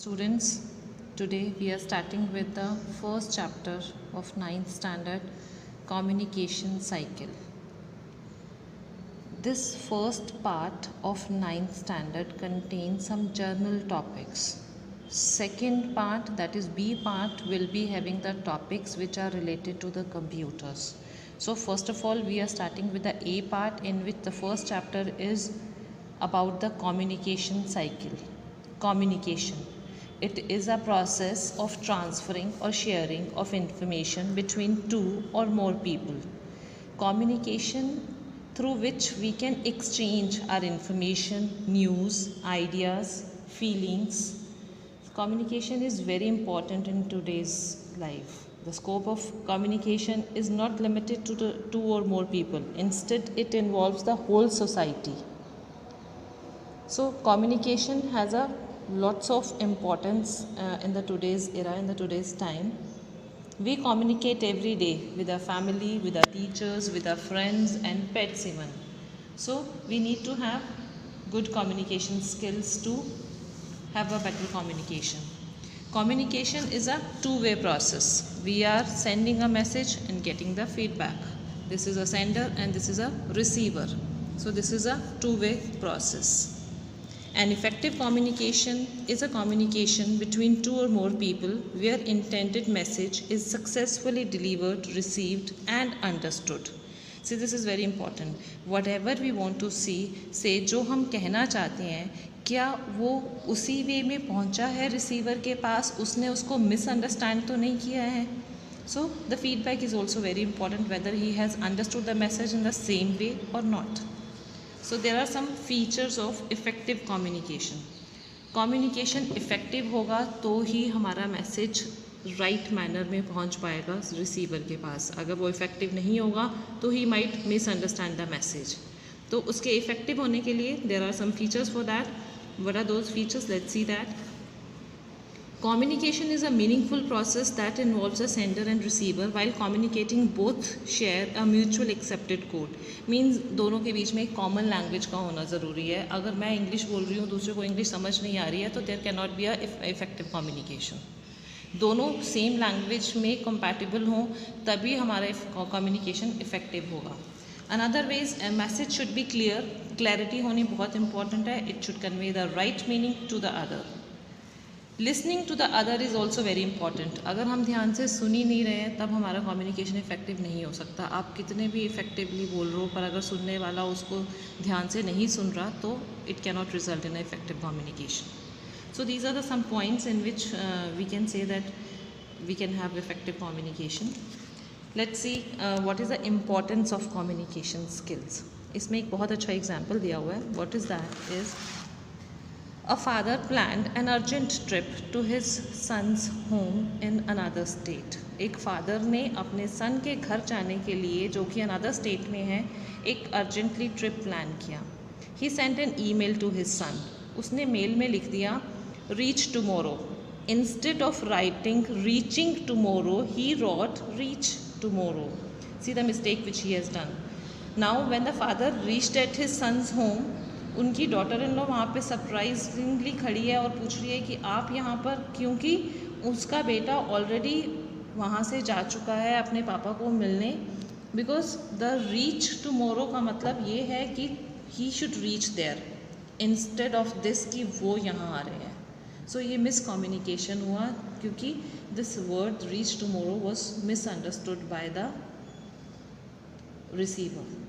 Students, today we are starting with the first chapter of ninth standard, communication cycle. This first part of ninth standard contains some journal topics. Second part, that is B part, will be having the topics which are related to the computers. So first of all, we are starting with the A part, in which the first chapter is about the communication cycle. Communication. It is a process of transferring or sharing of information between two or more people. Communication through which we can exchange our information, news, ideas, feelings. Communication is very important in today's life. The scope of communication is not limited to the two or more people. Instead, it involves the whole society. So communication has a lots of importance in the today's era, in the today's time. We communicate every day with our family, with our teachers, with our friends and pets even. So we need to have good communication skills to have a better communication. Communication is a two-way process. We are sending a message and getting the feedback. This is a sender and this is a receiver. So this is a two-way process. An effective communication is a communication between two or more people where intended message is successfully delivered, received and understood. See, this is very important. Whatever we want to say जो हम कहना चाहते हैं, क्या वो उसी वे में पहुंचा है रिसीवर के पास, उसने उसको मिसअंडरस्टैंड तो नहीं किया है. So the feedback is also very important, whether he has understood the message in the same way or not. So there are some features of effective communication. Communication effective होगा तो ही हमारा मैसेज राइट मैनर में पहुंच पाएगा receiver के पास. अगर वो effective नहीं होगा तो he might misunderstand the message. तो उसके इफ़ेक्टिव होने के लिए there are some features for that. What are those features? Let's see that. Communication is a meaningful process that involves a sender and receiver. While communicating, both share a mutual accepted code. Means दोनों के बीच में एक common language का होना ज़रूरी है. अगर मैं इंग्लिश बोल रही हूँ, दूसरे को इंग्लिश समझ नहीं आ रही है, तो there can not be a effective communication. दोनों सेम लैंग्वेज में कंपैटिबल हों तभी हमारा कम्युनिकेशन इफेक्टिव होगा. Another ways message should be clear. Clarity होनी बहुत इंपॉर्टेंट है. It should convey the right meaning to the other. Listening to the other is also very important. अगर हम ध्यान से सुन ही नहीं रहे हैं तब हमारा कम्युनिकेशन इफेक्टिव नहीं हो सकता. आप कितने भी इफेक्टिवली बोल रहे हो, पर अगर सुनने वाला उसको ध्यान से नहीं सुन रहा तो it can not result in effective communication. So these are the some points in which we can say that we can have effective communication. Let's see what is the importance of communication skills. इसमें एक बहुत अच्छा example दिया हुआ है. What is that is A father planned an urgent trip to his son's home in another state. एक father ने अपने सन के घर जाने के लिए, जो कि अनदर स्टेट में है, एक अर्जेंटली ट्रिप प्लान किया. He sent an email to his son. उसने मेल में लिख दिया reach tomorrow. Instead of writing reaching tomorrow, he wrote reach tomorrow. See the mistake which he has done. Now when the father reached at his son's home, उनकी daughter in law वहाँ पे surprisingly खड़ी है और पूछ रही है कि आप यहाँ पर, क्योंकि उसका बेटा ऑलरेडी वहाँ से जा चुका है अपने पापा को मिलने. बिकॉज द रीच टुमारो का मतलब ये है कि he should reach there instead of this कि वो यहाँ आ रहे हैं. सो ये मिसकम्युनिकेशन हुआ क्योंकि this word reach tomorrow was misunderstood by the receiver.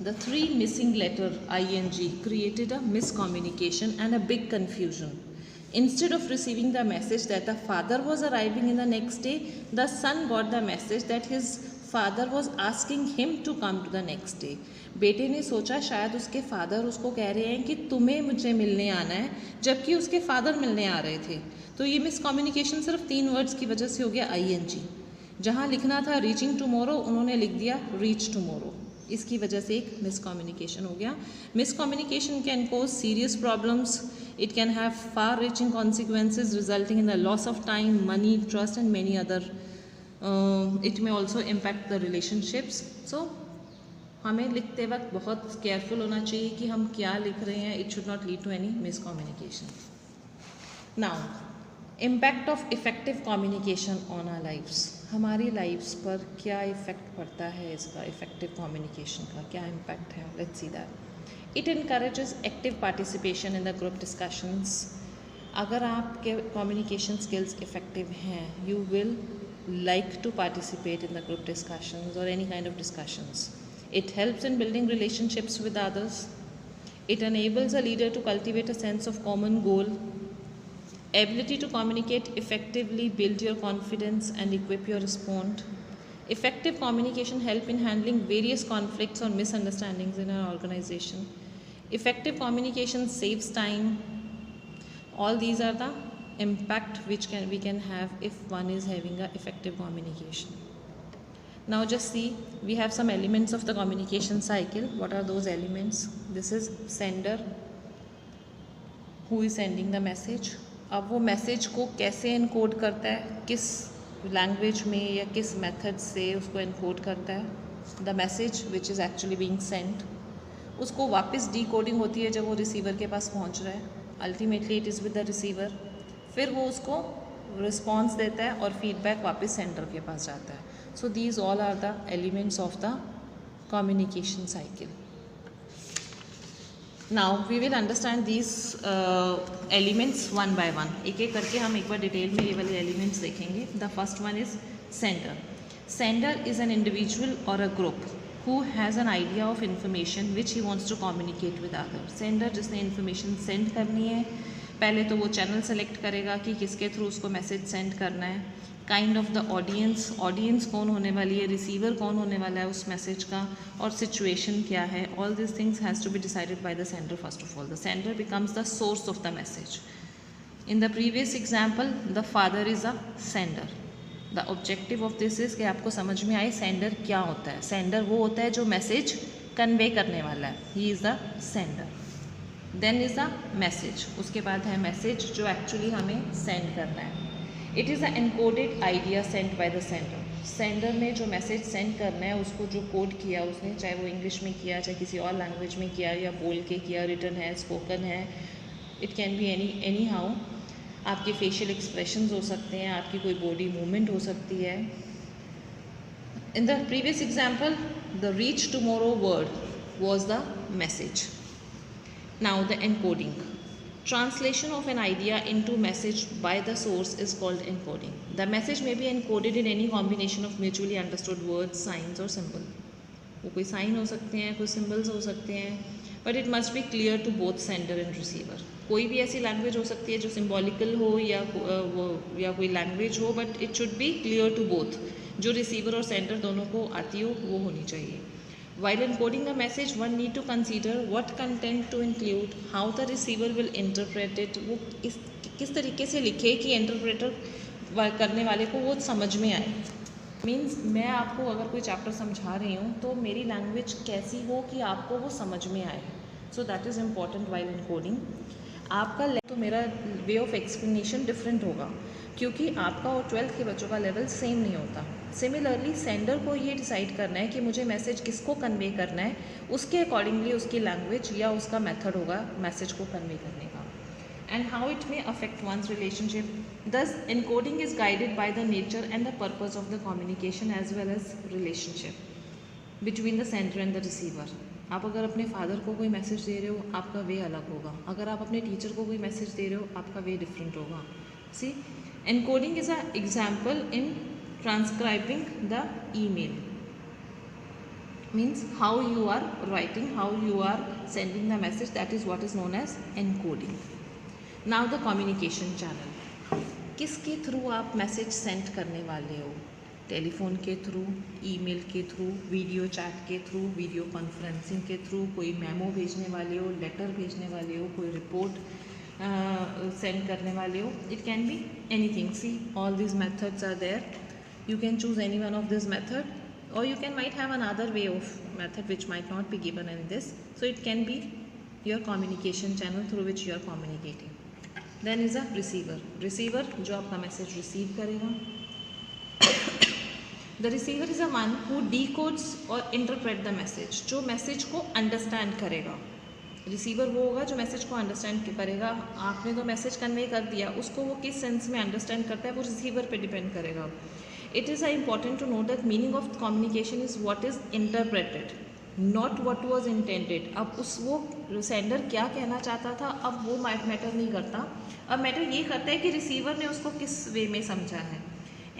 The three missing letter ing created a miscommunication and a big confusion. Instead of receiving the message that the father was arriving in the next day, the son got the message that his father was asking him to come to the next day. बेटे ने सोचा शायद उसके father उसको कह रहे हैं कि तुम्हें मुझे मिलने आना है, जबकि उसके फादर मिलने आ रहे थे. तो ये मिसकम्युनिकेशन सिर्फ 3 वर्ड्स की वजह से हो गया. ing जहाँ लिखना था रीचिंग टुमारो, उन्होंने लिख दिया रीच टुमारो. इसकी वजह से एक मिसकम्युनिकेशन हो गया. Miscommunication can cause serious problems. It can have far reaching consequences resulting in the loss of time, money, trust and many other. It may also impact the relationships. So हमें लिखते वक्त बहुत केयरफुल होना चाहिए कि हम क्या लिख रहे हैं. It should not lead to any miscommunication. Now impact of effective communication on our lives, हमारी लाइफ्स पर क्या इफ़ेक्ट पड़ता है इसका, इफ़ेक्टिव कम्युनिकेशन का क्या इम्पैक्ट है. Let's see that. It encourages active participation in the group discussions. अगर आपके कम्युनिकेशन स्किल्स इफ़ेक्टिव हैं, you will like to participate in the group discussions or any kind of discussions. It helps in building relationships with others. It enables a leader to cultivate a sense of common goal. Ability to communicate effectively build your confidence and equip your response. Effective communication help in handling various conflicts or misunderstandings in an organization. Effective communication saves time. All these are the impact which we can have if one is having a effective communication. Now just see, we have some elements of the communication cycle. What are those elements? This is sender, who is sending the message. अब वो message को कैसे encode करता है, किस language में या किस मेथड से उसको इनकोड करता है. The message which is actually being Saint, उसको वापस डीकोडिंग होती है जब वो रिसीवर के पास पहुंच रहा है. Ultimately it is with the receiver. फिर वो उसको रिस्पॉन्स देता है और फीडबैक वापस सेंटर के पास जाता है. So these all are the elements of the communication cycle. Now we will understand these elements one by one. एक एक करके हम एक बार डिटेल में ये वाले एलिमेंट्स देखेंगे. The first one is sender. Sender is an individual और a group who has an idea of information which he wants to communicate with others. Sender जिसने इन्फॉर्मेशन सेंड करनी है, पहले तो वो चैनल सेलेक्ट करेगा कि किसके थ्रू उसको मैसेज सेंड करना है. Kind of the audience, audience कौन होने वाली है, रिसीवर कौन होने वाला है उस मैसेज का, और सिचुएशन क्या है. All this things has to be decided by the sender. First of all the sender becomes the source of the message. In the previous example the father is a sender. The objective of this is कि आपको समझ में आए sender क्या होता है. Sender वो होता है जो मैसेज कन्वे करने वाला है. He is the sender. Then is the message. उसके बाद है मैसेज जो एक्चुअली हमें सेंड करना है. It is the encoded idea send bye the sender. Sender ने जो मैसेज सेंड करना है उसको जो कोड किया उसने, चाहे वो इंग्लिश में किया, चाहे किसी और लैंग्वेज में किया, या बोल के किया, रिटन है, स्पोकन है, it can be any how. आपके फेशियल एक्सप्रेशंस हो सकते हैं, आपकी कोई बॉडी मूवमेंट हो सकती है. इन the previous example the reach tomorrow word was the message. Now the encoding. Translation of an idea into message by the source is called encoding. The message may be encoded in any combination of mutually understood words, signs or symbol. वो कोई sign हो सकते हैं, कोई symbols हो सकते हैं, but it must be clear to both sender and receiver. कोई भी ऐसी लैंग्वेज हो सकती है जो सिम्बॉलिकल हो या कोई लैंग्वेज हो, but it should be clear to both. जो रिसीवर और सेंडर दोनों को आती हो वो होनी चाहिए. While encoding a message, one need to consider what content to include, how the receiver will interpret it. वो किस तरीके से लिखे कि इंटरप्रेटर करने वाले को वो समझ में आए. मीन्स मैं आपको अगर कोई चैप्टर समझा रही हूँ तो मेरी लैंग्वेज कैसी हो कि आपको वो समझ में आए. So that is important while encoding. आपका तो मेरा वे ऑफ एक्सप्लेनेशन डिफरेंट होगा क्योंकि आपका और 12th के बच्चों का लेवल सेम नहीं होता. सिमिलरली सेंडर को ये डिसाइड करना है कि मुझे मैसेज किसको कन्वे करना है, उसके अकॉर्डिंगली उसकी लैंग्वेज या उसका मेथड होगा मैसेज को कन्वे करने का. And how it may affect one's relationship. Thus encoding is guided by the nature and the purpose of the communication as well as relationship between the sender and the receiver. आप अगर अपने father को कोई message दे रहे हो आपका वे अलग होगा, अगर आप अपने टीचर को कोई मैसेज दे रहे हो आपका वे डिफरेंट होगा. See, encoding is a example in transcribing the email. Means how you are writing, how you are sending the message, that is what is known as encoding. Now the communication channel. किसके through आप message send करने वाले हो? Telephone के through, email के through, video chat के through, video conferencing के through, कोई मेमो भेजने वाले हो, लेटर भेजने वाले हो, कोई रिपोर्ट सेंड करने वाले हो. It can be anything. See, all these methods are there. You can choose any one of this method, or you might have another way of method which might not be given in this. So it can be your communication channel through which you are communicating. Then is a receiver. Receiver जो आपका message receive करेगा. The receiver is a one who decodes or interpret the message. जो message को understand करेगा. Receiver वो होगा जो message को अंडरस्टैंड करेगा। आपने तो मैसेज कन्वे कर दिया, उसको वो किस सेंस में अंडरस्टैंड करता है वो रिसीवर पे डिपेंड करेगा। It is important to note that meaning of communication is what is interpreted, not what was intended. अब वो सेंडर क्या कहना चाहता था, अब वो मैटर नहीं करता। अब मैटर ये करता है कि रिसीवर ने उसको किस वे में समझा है।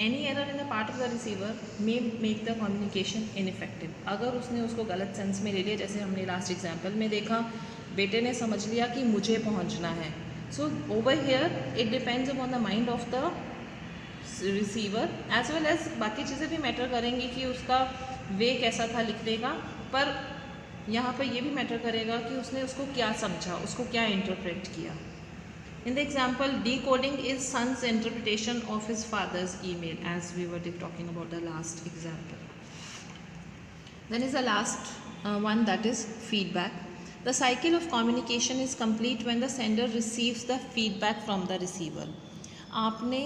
Any error in the part of the receiver may make the communication ineffective. अगर उसने उसको गलत सेंस में ले लिया, जैसे हमने लास्ट एग्जाम्पल में देखा, बेटे ने समझ लिया कि मुझे पहुंचना है। So over here it depends upon the mind of the receiver as well as बाकी चीज़ें भी मैटर करेंगी कि उसका वे कैसा था लिखने का, पर यहाँ पर ये भी मैटर करेगा कि उसने उसको क्या समझा, उसको क्या इंटरप्रेट किया। In the example, decoding is son's interpretation of his father's email, as we were talking about the last example. Then is the last one, that is feedback. The cycle of communication is complete when the sender receives the feedback from the receiver. आपने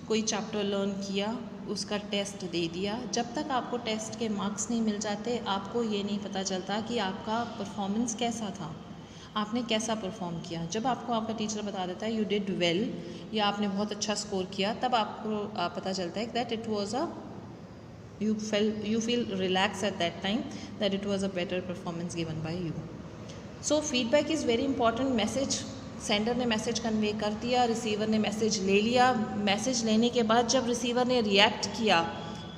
कोई chapter learn किया, उसका test दे दिया, जब तक आपको test के marks नहीं मिल जाते आपको ये नहीं पता चलता कि आपका परफॉर्मेंस कैसा था, आपने कैसा परफॉर्म किया। जब आपको आपका टीचर बता देता है यू डिड वेल या आपने बहुत अच्छा स्कोर किया, तब आपको पता चलता है that it was a you feel relaxed at that time, that it was a better performance given by you. So feedback is very important. Message sender ने मैसेज कन्वे कर दिया, रिसीवर ने मैसेज ले लिया। मैसेज लेने के बाद जब रिसीवर ने रिएक्ट किया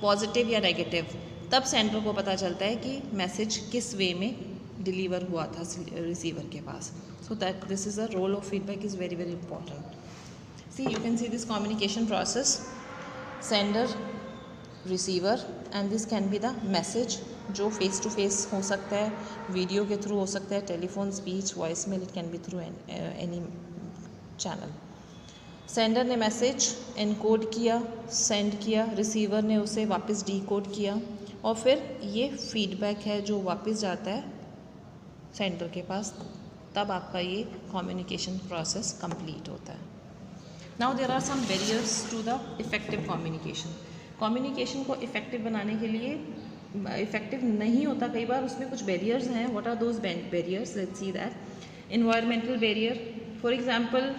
पॉजिटिव या नेगेटिव, तब सेंडर को पता चलता है कि मैसेज किस वे में डिलीवर हुआ था रिसीवर के पास। So that this is a role of feedback is very very important. See you can see this communication process, sender, receiver, and this can be the message जो फेस टू फेस हो सकता है, video के through हो सकता है, telephone, speech, voice mail, it can be through any channel. Sender ने message encode किया, सेंड किया, रिसीवर ने उसे वापस डीकोड किया, और फिर ये फीडबैक है जो वापस जाता है सेंडर के पास, तब आपका ये कम्युनिकेशन प्रोसेस कंप्लीट होता है। Now there are some barriers to the effective communication. Communication को इफ़ेक्टिव बनाने के लिए, इफ़ेक्टिव नहीं होता कई बार, उसमें कुछ बैरियर्स हैं। What are those barriers? Let's see that. Environmental barrier, for example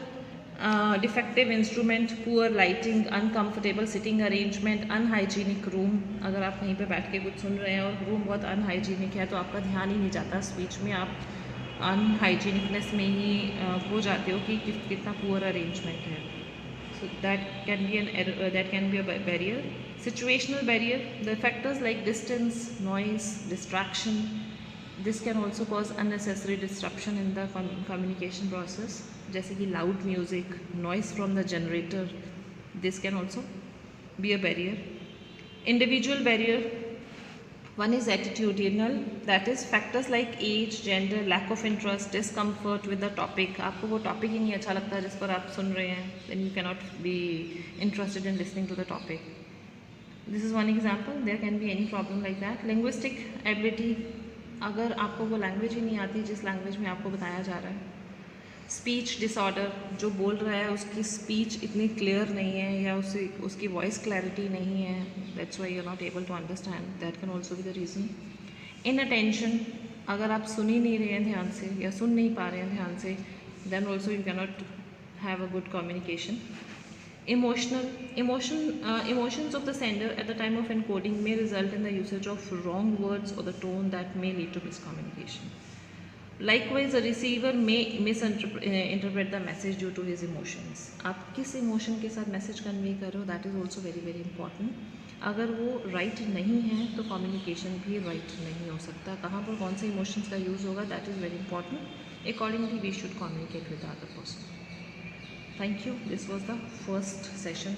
defective instrument, poor lighting, uncomfortable sitting arrangement, unhygienic room. अगर आप कहीं पे बैठ के कुछ सुन रहे हैं और रूम बहुत अनहाइजीनिक है तो आपका ध्यान ही नहीं जाता स्पीच में, आप अनहाइजीनिकनेस में ही हो जाते हो कि कितना पुअर अरेंजमेंट है। So that can be a barrier. Situational barrier, the factors like distance, noise, distraction, this can also cause unnecessary disruption in the communication process, जैसे कि loud music, noise from the generator, this can also be a barrier. Individual barrier, one is attitudinal, that is factors like age, gender, lack of interest, discomfort with the topic. आपको वो topic ही नहीं अच्छा लगता जिस पर आप सुन रहे हैं, then you cannot be interested in listening to the topic. This is one example. There can be any problem like that. Linguistic ability, अगर आपको वो लैंग्वेज ही नहीं आती जिस लैंग्वेज में आपको बताया जा रहा है। स्पीच डिसऑर्डर, जो बोल रहा है उसकी स्पीच इतनी क्लियर नहीं है या उसकी वॉइस क्लैरिटी नहीं है, that's why you are not able to understand, that can also be the reason. Inattention, अगर आप सुन ही नहीं रहे हैं ध्यान से या सुन नहीं पा रहे हैं ध्यान से, then also you can not have a good communication. Emotions of the sender at the time of encoding may result in the usage of wrong words or the tone that may lead to miscommunication. Likewise, a receiver may misinterpret the message due to his emotions. आप किस emotion के साथ message convey कर रहे हो, that is also very very important. अगर वो right नहीं है तो कम्युनिकेशन भी राइट नहीं हो सकता। कहाँ पर कौन से इमोशंस का यूज़ होगा, that is very important. Accordingly we should communicate with the other person. Thank you. This was the first session.